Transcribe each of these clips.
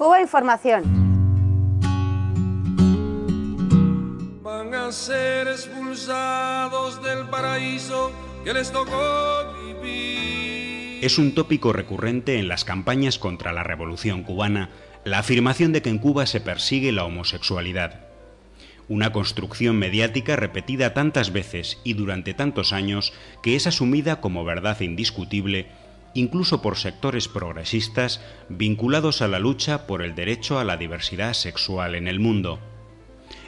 Cuba Información. Van a ser expulsados del paraíso que les tocó vivir. Es un tópico recurrente en las campañas contra la Revolución cubana la afirmación de que en Cuba se persigue la homosexualidad. Una construcción mediática repetida tantas veces y durante tantos años que es asumida como verdad indiscutible, incluso por sectores progresistas vinculados a la lucha por el derecho a la diversidad sexual en el mundo.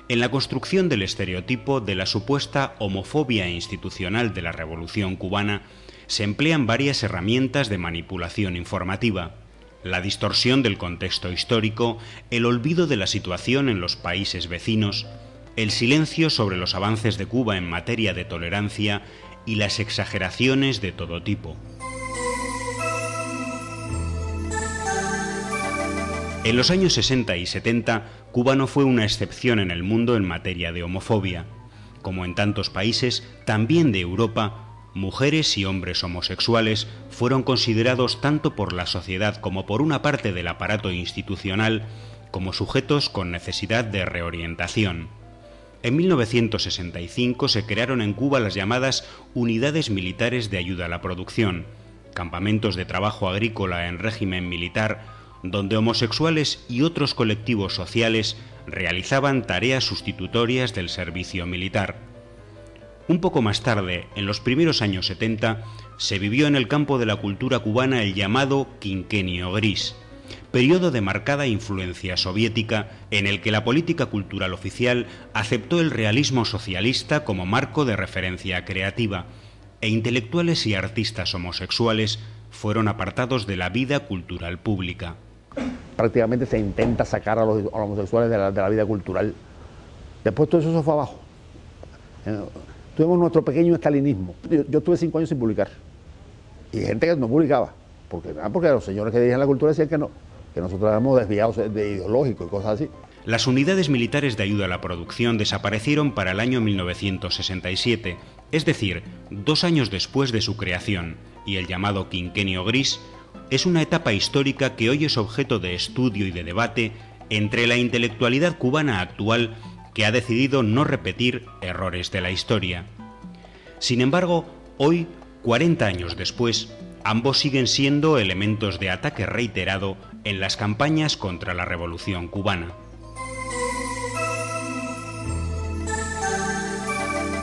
En la construcción del estereotipo de la supuesta homofobia institucional de la Revolución cubana se emplean varias herramientas de manipulación informativa: la distorsión del contexto histórico, el olvido de la situación en los países vecinos, el silencio sobre los avances de Cuba en materia de tolerancia y las exageraciones de todo tipo. En los años 60 y 70, Cuba no fue una excepción en el mundo en materia de homofobia. Como en tantos países, también de Europa, mujeres y hombres homosexuales fueron considerados tanto por la sociedad como por una parte del aparato institucional como sujetos con necesidad de reorientación. En 1965 se crearon en Cuba las llamadas Unidades Militares de Ayuda a la Producción, campamentos de trabajo agrícola en régimen militar, donde homosexuales y otros colectivos sociales realizaban tareas sustitutorias del servicio militar. Un poco más tarde, en los primeros años 70, se vivió en el campo de la cultura cubana el llamado Quinquenio Gris, periodo de marcada influencia soviética en el que la política cultural oficial aceptó el realismo socialista como marco de referencia creativa, e intelectuales y artistas homosexuales fueron apartados de la vida cultural pública. Prácticamente se intenta sacar a los homosexuales de la vida cultural. Después todo eso se fue abajo. Tuvimos nuestro pequeño estalinismo. Yo estuve 5 años sin publicar. Y gente que no publicaba. Porque los señores que dirigían la cultura decían que no, que nosotros éramos desviados de ideológico y cosas así. Las unidades militares de ayuda a la producción desaparecieron para el año 1967, es decir, 2 años después de su creación, y el llamado Quinquenio Gris es una etapa histórica que hoy es objeto de estudio y de debate entre la intelectualidad cubana actual, que ha decidido no repetir errores de la historia. Sin embargo, hoy, 40 años después, ambos siguen siendo elementos de ataque reiterado en las campañas contra la Revolución cubana.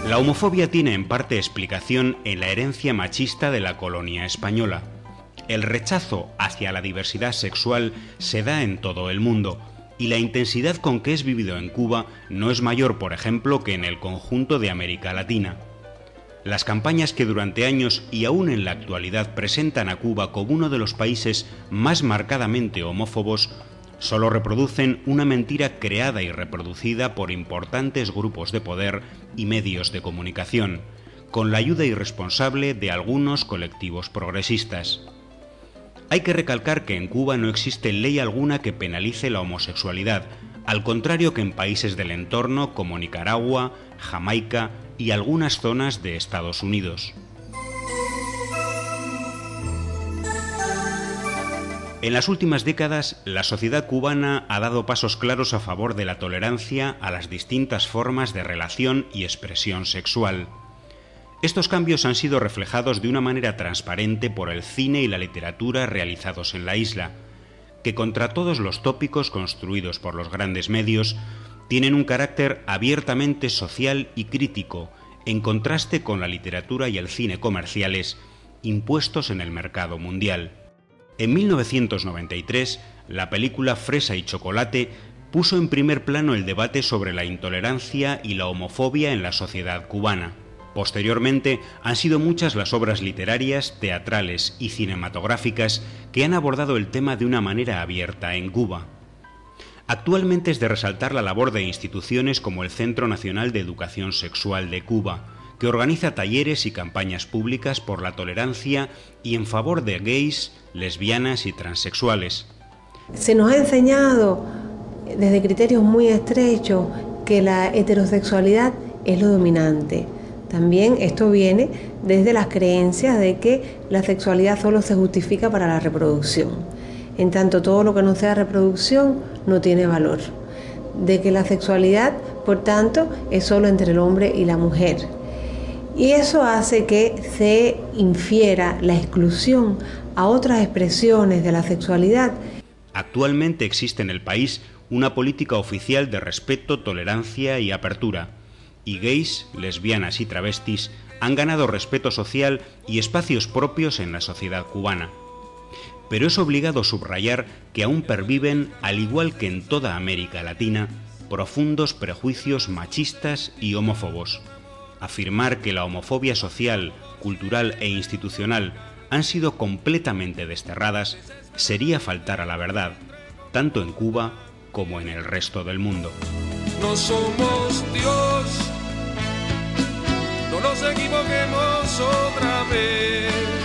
La homofobia tiene en parte explicación en la herencia machista de la colonia española. El rechazo hacia la diversidad sexual se da en todo el mundo, y la intensidad con que es vivido en Cuba no es mayor, por ejemplo, que en el conjunto de América Latina. Las campañas que durante años y aún en la actualidad presentan a Cuba como uno de los países más marcadamente homófobos solo reproducen una mentira creada y reproducida por importantes grupos de poder y medios de comunicación, con la ayuda irresponsable de algunos colectivos progresistas. Hay que recalcar que en Cuba no existe ley alguna que penalice la homosexualidad, al contrario que en países del entorno como Nicaragua, Jamaica y algunas zonas de Estados Unidos. En las últimas décadas, la sociedad cubana ha dado pasos claros a favor de la tolerancia a las distintas formas de relación y expresión sexual. Estos cambios han sido reflejados de una manera transparente por el cine y la literatura realizados en la isla, que contra todos los tópicos construidos por los grandes medios, tienen un carácter abiertamente social y crítico, en contraste con la literatura y el cine comerciales impuestos en el mercado mundial. En 1993, la película Fresa y Chocolate puso en primer plano el debate sobre la intolerancia y la homofobia en la sociedad cubana. Posteriormente, han sido muchas las obras literarias, teatrales y cinematográficas que han abordado el tema de una manera abierta en Cuba. Actualmente es de resaltar la labor de instituciones como el Centro Nacional de Educación Sexual de Cuba, que organiza talleres y campañas públicas por la tolerancia y en favor de gays, lesbianas y transexuales. Se nos ha enseñado desde criterios muy estrechos que la heterosexualidad es lo dominante. También esto viene desde las creencias de que la sexualidad solo se justifica para la reproducción. en tanto todo lo que no sea reproducción no tiene valor, de que la sexualidad, por tanto, es solo entre el hombre y la mujer. Y eso hace que se infiera la exclusión a otras expresiones de la sexualidad. Actualmente existe en el país una política oficial de respeto, tolerancia y apertura, y gays, lesbianas y travestis han ganado respeto social y espacios propios en la sociedad cubana. Pero es obligado subrayar que aún perviven, al igual que en toda América Latina, profundos prejuicios machistas y homófobos. Afirmar que la homofobia social, cultural e institucional han sido completamente desterradas sería faltar a la verdad, tanto en Cuba como en el resto del mundo. No somos Dios, no nos equivoquemos otra vez.